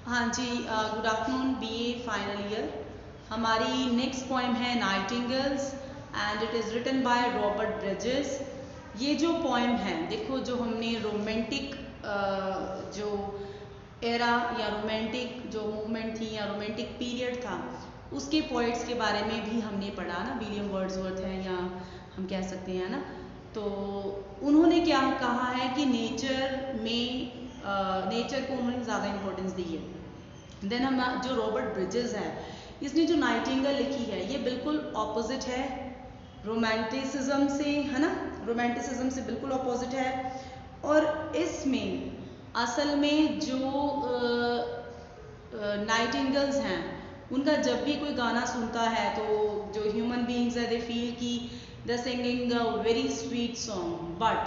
हाँ जी, good afternoon BA final year. हमारी नेक्स्ट पोएम है nightingales and it is written by Robert Bridges. ये जो पोएम है, देखो, जो हमने रोमांटिक जो एरा या रोमांटिक जो मूवमेंट थी या रोमांटिक पीरियड था, उसके पोइट्स के बारे में भी हमने पढ़ा ना। विलियम वर्ड्सवर्थ है या हम कह सकते हैं ना। तो उन्होंने क्या कहा है कि नेचर को उन्होंने ज़्यादा इम्पोर्टेंस दी है। देन हम जो रॉबर्ट ब्रिजेस है, इसने जो नाइटिंगेल लिखी है, ये बिल्कुल ऑपोजिट है रोमांटिसिज्म से, है ना। रोमांटिसिज्म से बिल्कुल ऑपोजिट है। और इसमें असल में जो नाइटिंगेल्स हैं, उनका जब भी कोई गाना सुनता है तो जो ह्यूमन बीइंग्स है, दे फील कि they singing a very sweet song. But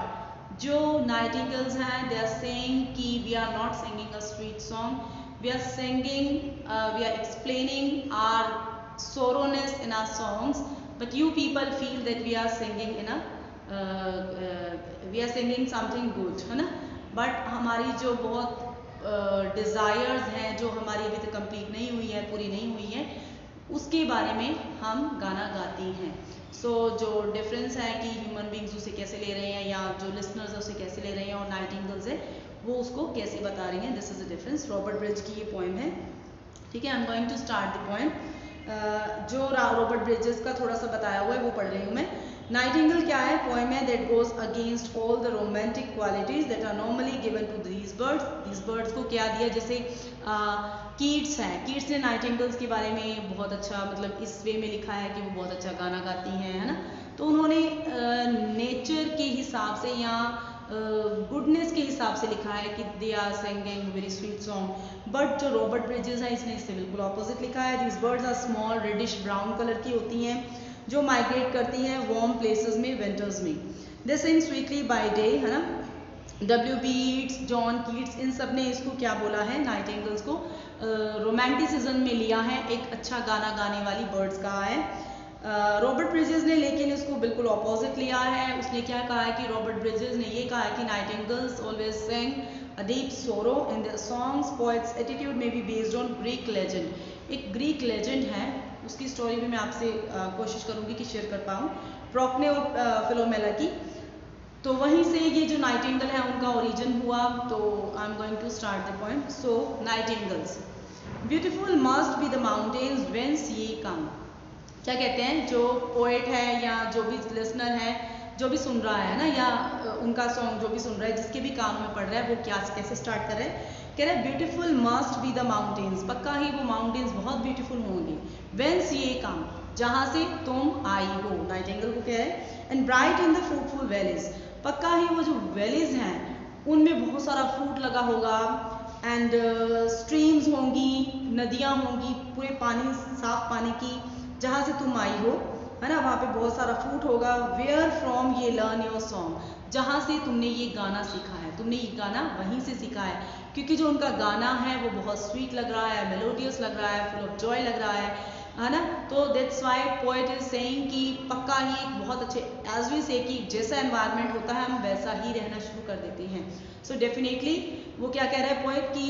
जो नाइटिंगेल्स हैं, दे आर सेइंग कि we are not singing a sweet song, we are singing, we are explaining our sorrowness in our songs, but you people feel that we are singing in a we are singing something good, है ना। But हमारी जो बहुत desires हैं, जो हमारी अभी तक कंप्लीट नहीं हुई है, पूरी नहीं हुई है, उसके बारे में हम गाना गाती हैं। सो जो डिफरेंस है कि ह्यूमन बींग्स उसे कैसे ले रहे हैं या जो लिसनर्स है उसे कैसे ले रहे हैं, और नाइटिंगेल्स है वो उसको कैसे बता रही हैं, this is the difference. Robert Bridge की ये पोएम है, ठीक है। I am going to start the poem. जो रॉबर्ट ब्रिजेस का थोड़ा सा बताया हुआ है वो पढ़ रही हूँ मैं। नाइटिंगेल क्या है? पोएम है that goes against all the romantic qualities that are normally given to these birds. These birds को क्या दिया? जैसे कीट्स है, कीट्स ने नाइटिंगेल्स के बारे में बहुत अच्छा, मतलब इस वे में लिखा है कि वो बहुत अच्छा गाना गाती हैं, है ना। तो उन्होंने नेचर के हिसाब से या गुडनेस के हिसाब से लिखा है कि they are singing very sweet song. But जो रॉबर्ट ब्रिजेस है, इसने इससे बिल्कुल ऑपोजिट लिखा है। These birds are small reddish brown colour की होती हैं, जो माइग्रेट करती हैं वार्म प्लेसेस में विंटर्स में। दे सिंग स्वीटली बाय डे, है ना। W.B. Yeats, जॉन कीट्स, इन सब ने इसको क्या बोला है? नाइटिंगेल्स को रोमांटिसिज्म में लिया है, एक अच्छा गाना गाने वाली बर्ड्स कहा है। रॉबर्ट ब्रिजेस ने लेकिन इसको बिल्कुल ऑपोजिट लिया है। उसने क्या कहा है कि रॉबर्ट ब्रिजेस ने ये कहा है कि nightingales always sing a deep sorrow in their songs. Poet's attitude में be based on Greek legend. एक ग्रीक लेजेंड है, उसकी स्टोरी भी मैं आपसे कोशिश करूंगी कि शेयर कर पाऊँ, प्रोक्ने और फिलोमेला की। तो वहीं से ये जो नाइटिंगेल है उनका ओरिजिन हुआ। तो I am going to start the point. So nightingales, beautiful must be the mountains whence ye come. क्या कहते हैं? जो पोएट है या जो भी लिसनर है, जो भी सुन रहा है ना, या उनका सॉन्ग जो भी सुन रहा है, जिसके भी कान में पड़ रहा है, वो क्या कैसे स्टार्ट कर रहे हैं? कह रहे हैं beautiful must be the mountains, पक्का ही वो माउंटेन्स बहुत ब्यूटीफुल होंगे। व्हेंस ये कम, जहाँ से तुम आई हो, नाइटिंगेल को कह रहे हैं। And bright in the fruitful valleys, पक्का ही वो जो वैलीज हैं उनमें बहुत सारा फ्रूट लगा होगा। एंड स्ट्रीम्स होंगी, नदियाँ होंगी, पूरे पानी, साफ पानी की, जहाँ से तुम आई हो, है ना, वहाँ पे बहुत सारा फ्रूट होगा। वेयर फ्रॉम ये लर्न योर सॉन्ग, जहाँ से तुमने ये गाना सीखा है, तुमने ये गाना वहीं से सीखा है, क्योंकि जो उनका गाना है वो बहुत स्वीट लग रहा है, मेलोडियस लग रहा है, फुल ऑफ जॉय लग रहा है ना। तो that's why poet is saying कि पक्का ही एक बहुत अच्छे, एज वी से कि जैसा एनवायरनमेंट होता है हम वैसा ही रहना शुरू कर देते हैं। सो डेफिनेटली वो क्या कह रहा है पोएट कि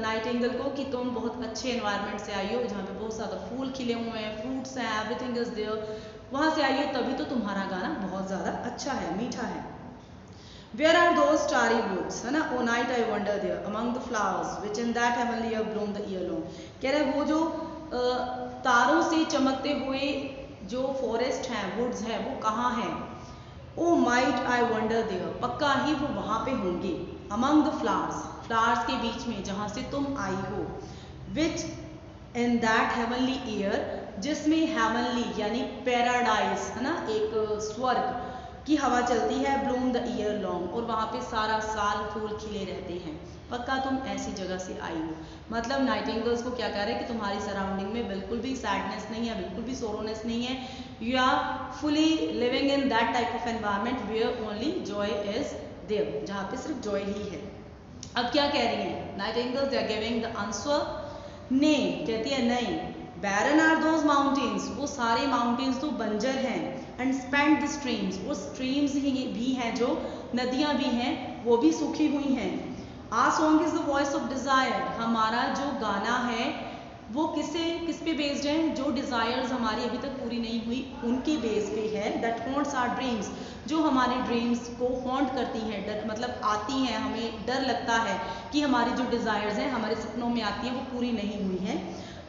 नाइटिंगेल को, कि तुम बहुत अच्छे एनवायरनमेंट से आई हो, जहाँ पे बहुत ज़्यादा फूल खिले हुए हैं, फ्रूट्स हैं, एवरीथिंग इज देयर, वहाँ से आई हो, तभी तो तुम्हारा गाना बहुत ज़्यादा अच्छा है, मीठा है। Where are those starry woods, है ना? Oh night I wander there among the flowers which in that heavenly air bloom the year long। कह रहे वो जो तारों से चमकते हुए जो फॉरेस्ट हैं, वुड्स हैं, वो कहाँ हैं? Oh might I wander there, पक्का ही वो वहाँ पे होंगे। Among the flowers, फ्लावर्स के बीच में, जहाँ से तुम आई हो। Which in that heavenly air, जिसमें heavenly यानी पैराडाइज, है ना, एक स्वर्ग की हवा चलती है, ब्लूम द ईयर लॉन्ग, और वहाँ पे सारा साल फूल खिले रहते हैं, पक्का तुम ऐसी जगह से आई हो। मतलब नाइटिंगेल्स को क्या कह रहे हैं कि तुम्हारी सराउंडिंग में बिल्कुल भी सैडनेस नहीं है, बिल्कुल भी सोरोनेस नहीं है। You are fully living in that type of environment where only joy is there, जहाँ पे सिर्फ जॉय ही है। अब क्या कह रही है nightingales? They are giving the answer. ने कहती है नहीं, बैरन आर दोज माउंटेन्स, वो सारे माउंटेन्स तो बंजर हैं। एंड स्पेंट द स्ट्रीम्स, वो स्ट्रीम्स ही भी हैं, जो नदियाँ भी हैं वो भी सूखी हुई हैं। Our song is the voice of desire, हमारा जो गाना है वो किस पे बेस्ड है, जो डिजायर्स हमारी अभी तक पूरी नहीं हुई उनकी बेस पे है। दैट हॉन्ट्स आवर ड्रीम्स, जो हमारे ड्रीम्स को हॉन्ट करती हैं, डर मतलब आती हैं, हमें डर लगता है कि हमारी जो डिजायर्स हैं हमारे सपनों में आती हैं वो पूरी नहीं हुई हैं।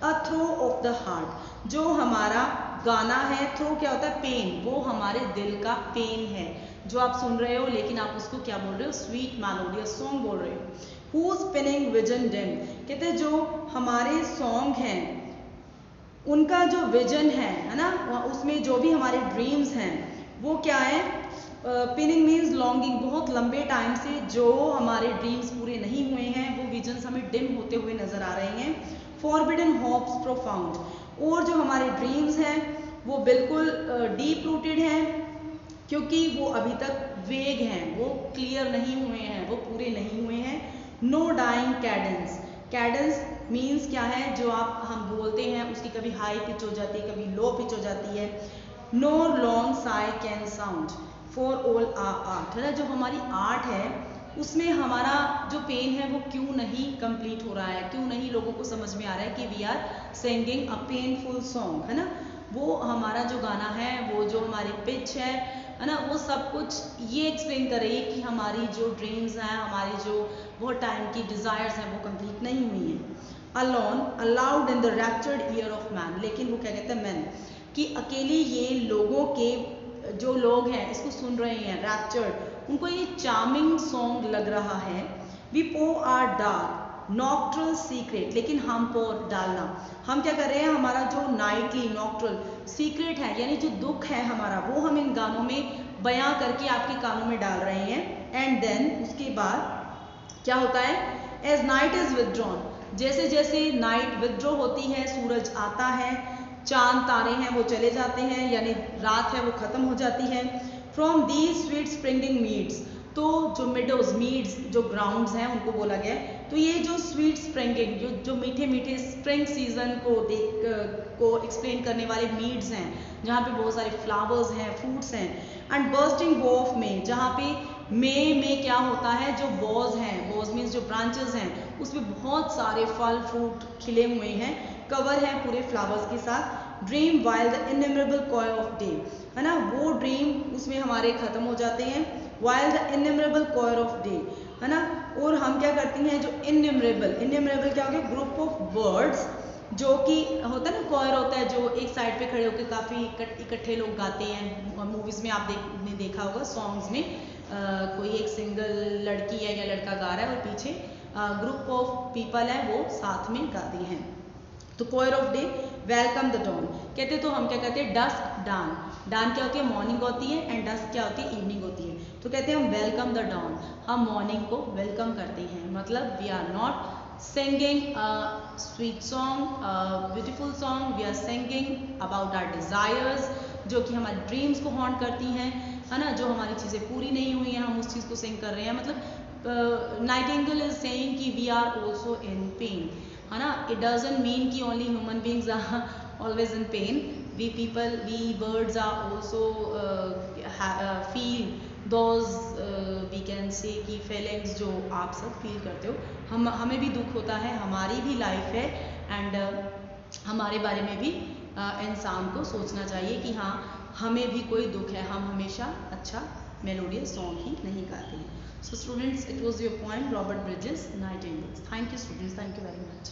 अ थ्रो ऑफ द हार्ट, जो हमारा गाना है, थ्रो क्या होता है, पेन, वो हमारे दिल का पेन है जो आप सुन रहे हो, लेकिन आप उसको क्या बोल रहे हो, स्वीट मेलोडियस सॉन्ग बोल रहे हो। Who's pinning vision dim, कहते हैं जो हमारे सॉन्ग हैं उनका जो विजन है ना, उसमें जो भी हमारे ड्रीम्स हैं वो क्या है, पिनिंग मीन्स लॉन्गिंग, बहुत लंबे टाइम से जो हमारे ड्रीम्स पूरे नहीं हुए हैं वो विजन्स हमें डिम होते हुए नजर आ रहे हैं। फॉरबिडन होप्स प्रोफाउंड, और जो हमारे ड्रीम्स हैं वो बिल्कुल डीप रूटेड हैं क्योंकि वो अभी तक वेग हैं, वो क्लियर नहीं हुए हैं, वो पूरे नहीं हुए हैं। No dying cadence, cadence means क्या है, जो हम बोलते हैं उसकी कभी हाई पिच हो जाती है, कभी लो पिच हो जाती है। No long sigh can sound for all art, है ना, जो हमारी आर्ट है उसमें हमारा जो पेन है वो क्यों नहीं कंप्लीट हो रहा है, क्यों नहीं लोगों को समझ में आ रहा है कि we are singing a painful song, है ना। वो हमारा जो गाना है, वो जो हमारी पिच है ना, वो सब कुछ ये एक्सप्लेन कर रही है कि हमारी जो ड्रीम्स हैं, हमारी जो बहुत टाइम की डिज़ायर्स हैं वो कंप्लीट नहीं हुई हैं। Alone allowed in the raptured year of man, लेकिन वो क्या कहते हैं मैन, कि अकेले ये लोगों के जो लोग हैं इसको सुन रहे हैं रैप्चर्ड, उनको ये चार्मिंग सॉन्ग लग रहा है। वी पो आर डार्क नॉक्ट्रल सीक्रेट, लेकिन हम पो डालना, हम क्या कर रहे हैं, हमारा जो नाइटली नॉक्ट्रल सीक्रेट है यानी जो दुख है हमारा, वो हम इन गानों में बयां करके आपके कानों में डाल रहे हैं। एंड देन उसके बाद क्या होता है, एज नाइट इज विदड्रॉन, जैसे जैसे नाइट विदड्रॉ होती है, सूरज आता है, चांद तारे हैं वो चले जाते हैं, यानी रात है वो खत्म हो जाती है। फ्रॉम दीज स्वीट स्प्रिंगिंग मीड्स, तो जो मिडोज मीड्स जो ग्राउंड्स हैं उनको बोला गया है। तो ये जो स्वीट स्प्रिंगिंग जो मीठे मीठे स्प्रिंग सीजन को एक्सप्लेन करने वाले मीड्स हैं, जहाँ पे बहुत सारे फ्लावर्स हैं, फ्रूट्स हैं। एंड बर्स्टिंग बो ऑफ मे, जहाँ पे मई में क्या होता है, जो बोज हैं, बोज मीन्स जो ब्रांचेस हैं उसमें बहुत सारे फल फ्रूट खिले हुए हैं, कवर है पूरे फ्लावर्स के साथ। ड्रीम वाइल द इनमेमोरेबल कॉय ऑफ डे, है ना, वो ड्रीम उसमें हमारे खत्म हो जाते हैं। वाइल द इनमेमोरेबल कॉय ऑफ डे, है ना, और हम क्या करते हैं, जो इनमेमोरेबल क्या हो गया, ग्रुप ऑफ वर्ड्स जो कि होता है ना, कॉयर होता है जो एक साइड पे खड़े होकर काफ़ी इकट्ठे लोग गाते हैं। मूवीज़ में आपने देखा होगा, सॉन्ग्स में कोई एक सिंगल लड़की है या लड़का गा रहा है और पीछे ग्रुप ऑफ पीपल है वो साथ में गाते हैं। तो choir of day, welcome the dawn, कहते तो हम क्या कहते हैं, डस्क डान, डान क्या होती है, मॉर्निंग होती है, एंड डस्क क्या होती है, इवनिंग होती है। तो कहते हैं हम वेलकम द डॉन, हम मॉर्निंग को वेलकम करते हैं, मतलब we are not singing a sweet song, a beautiful song, we are singing about our desires, जो कि हमारे ड्रीम्स को हॉन्ट करती हैं, है ना, जो हमारी चीज़ें पूरी नहीं हुई हैं हम उस चीज़ को सिंग कर रहे हैं। मतलब नाइटिंगेल इज सेइंग कि we are also in pain, है ना, इट डजंट मीन कि only human beings are always in pain, we people, we birds are also feel those we can say कि फीलिंग्स जो आप सब फील करते हो, हमें भी दुख होता है, हमारी भी लाइफ है, एंड हमारे बारे में भी इंसान को सोचना चाहिए कि हाँ हमें भी कोई दुख है, हम हमेशा अच्छा मेलोडियस सॉन्ग ही नहीं गाते हैं। So students, it was your point Robert bridges Nightingale. Thank you students, thank you very much.